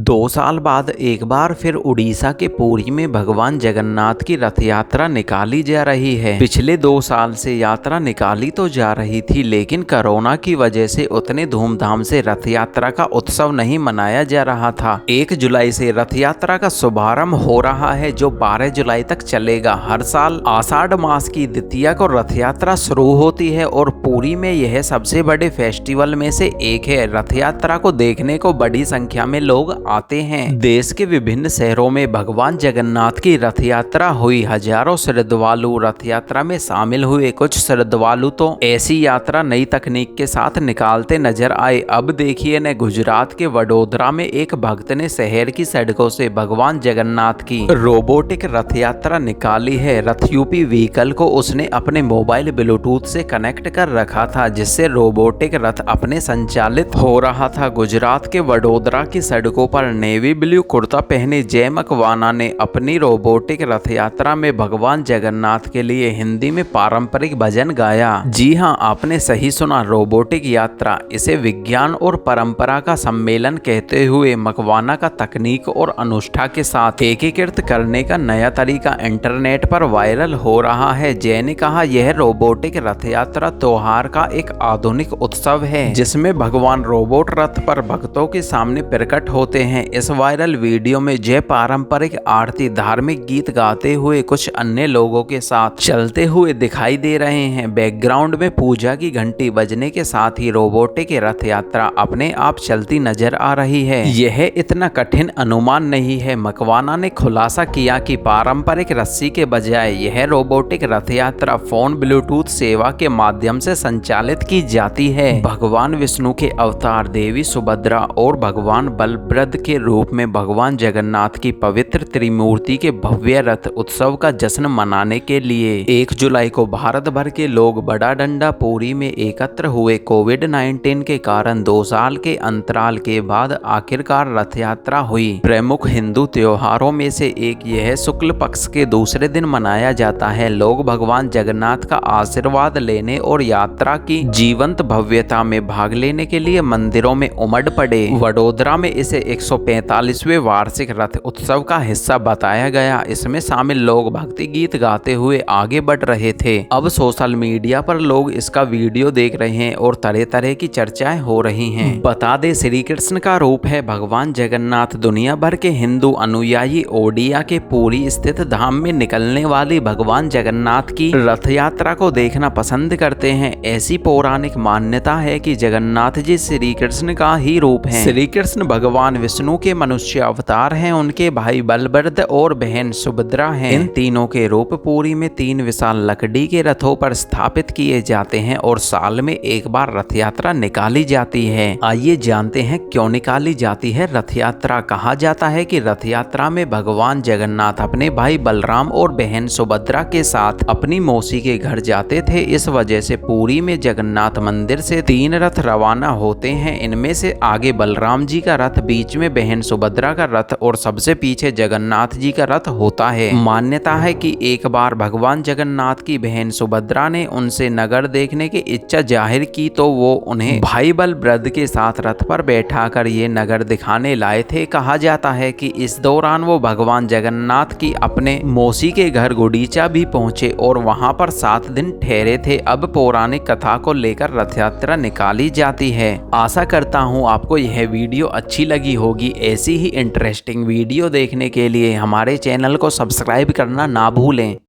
2 साल बाद एक बार फिर उड़ीसा के पुरी में भगवान जगन्नाथ की रथ यात्रा निकाली जा रही है। पिछले 2 साल से यात्रा निकाली तो जा रही थी, लेकिन कोरोना की वजह से उतने धूमधाम से रथ यात्रा का उत्सव नहीं मनाया जा रहा था। 1 जुलाई से रथ यात्रा का शुभारंभ हो रहा है, जो 12 जुलाई तक चलेगा। हर साल आषाढ़ मास की द्वितीया को रथ यात्रा शुरू होती है और पुरी में यह सबसे बड़े फेस्टिवल में से एक है। रथ यात्रा को देखने को बड़ी संख्या में लोग आते हैं। देश के विभिन्न शहरों में भगवान जगन्नाथ की रथ यात्रा हुई। हजारों श्रद्धालु रथ यात्रा में शामिल हुए। कुछ श्रद्धालु तो ऐसी यात्रा नई तकनीक के साथ निकालते नजर आए। अब देखिए न, गुजरात के वडोदरा में एक भक्त ने शहर की सड़कों से भगवान जगन्नाथ की रोबोटिक रथ यात्रा निकाली है। रथ यूपी व्हीकल को उसने अपने मोबाइल ब्लूटूथ से कनेक्ट कर रखा था, जिससे रोबोटिक रथ अपने संचालित हो रहा था। गुजरात के वडोदरा की सड़कों पर नेवी ब्लू कुर्ता पहने जय मकवाना ने अपनी रोबोटिक रथ यात्रा में भगवान जगन्नाथ के लिए हिंदी में पारंपरिक भजन गाया। जी हां, आपने सही सुना, रोबोटिक यात्रा। इसे विज्ञान और परंपरा का सम्मेलन कहते हुए मकवाना का तकनीक और अनुष्ठा के साथ एकीकृत करने का नया तरीका इंटरनेट पर वायरल हो रहा है। जय ने कहा, यह रोबोटिक रथ यात्रा त्योहार का एक आधुनिक उत्सव है, जिसमें भगवान रोबोट रथ पर भक्तों के सामने प्रकट होते हैं। इस वायरल वीडियो में जय पारंपरिक आरती, धार्मिक गीत गाते हुए कुछ अन्य लोगों के साथ चलते हुए दिखाई दे रहे हैं। बैकग्राउंड में पूजा की घंटी बजने के साथ ही रोबोटिक रथ यात्रा अपने आप चलती नजर आ रही है। यह इतना कठिन अनुमान नहीं है। मकवाना ने खुलासा किया कि पारंपरिक रस्सी के बजाय यह रोबोटिक रथ यात्रा फोन ब्लूटूथ सेवा के माध्यम से संचालित की जाती है। भगवान विष्णु के अवतार देवी सुभद्रा और भगवान बलभद्र के रूप में भगवान जगन्नाथ की पवित्र त्रिमूर्ति के भव्य रथ उत्सव का जश्न मनाने के लिए 1 जुलाई को भारत भर के लोग बड़ा डंडा पुरी में एकत्र हुए। कोविड-19 के कारण 2 साल के अंतराल के बाद आखिरकार रथ यात्रा हुई। प्रमुख हिंदू त्योहारों में से एक यह शुक्ल पक्ष के दूसरे दिन मनाया जाता है। लोग भगवान जगन्नाथ का आशीर्वाद लेने और यात्रा की जीवंत भव्यता में भाग लेने के लिए मंदिरों में उमड़ पड़े। वडोदरा में इसे 145वें वार्षिक रथ उत्सव का हिस्सा बताया गया। इसमें शामिल लोग भक्ति गीत गाते हुए आगे बढ़ रहे थे। अब सोशल मीडिया पर लोग इसका वीडियो देख रहे हैं और तरह तरह की चर्चाएं हो रही हैं। बता दें, श्री कृष्ण का रूप है भगवान जगन्नाथ। दुनिया भर के हिंदू अनुयायी ओडिया के पुरी स्थित धाम में निकलने वाली भगवान जगन्नाथ की रथ यात्रा को देखना पसंद करते हैं। ऐसी पौराणिक मान्यता है कि जगन्नाथ जी श्री कृष्ण का ही रूप है। श्री कृष्ण भगवान विष्णु के मनुष्य अवतार हैं। उनके भाई बलभद्र और बहन सुभद्रा हैं। इन तीनों के रूप पुरी में 3 विशाल लकड़ी के रथों पर स्थापित किए जाते हैं और साल में एक बार रथ यात्रा निकाली जाती है। आइए जानते हैं क्यों निकाली जाती है रथ यात्रा। कहा जाता है कि रथ यात्रा में भगवान जगन्नाथ अपने भाई बलराम और बहन सुभद्रा के साथ अपनी मौसी के घर जाते थे। इस वजह से पुरी में जगन्नाथ मंदिर से 3 रथ रवाना होते हैं। इनमें से आगे बलराम जी का रथ, बीच में बहन सुभद्रा का रथ और सबसे पीछे जगन्नाथ जी का रथ होता है। मान्यता है कि एक बार भगवान जगन्नाथ की बहन सुभद्रा ने उनसे नगर देखने की इच्छा जाहिर की, तो वो उन्हें भाई बलभद्र के साथ रथ पर बैठाकर ये नगर दिखाने लाए थे। कहा जाता है कि इस दौरान वो भगवान जगन्नाथ की अपने मौसी के घर गुडीचा भी पहुंचे और वहां पर 7 दिन ठहरे थे। अब पौराणिक कथा को लेकर रथ यात्रा निकाली जाती है। आशा करता हूँ आपको यह वीडियो अच्छी लगी होगी। ऐसी ही इंटरेस्टिंग वीडियो देखने के लिए हमारे चैनल को सब्सक्राइब करना ना भूलें।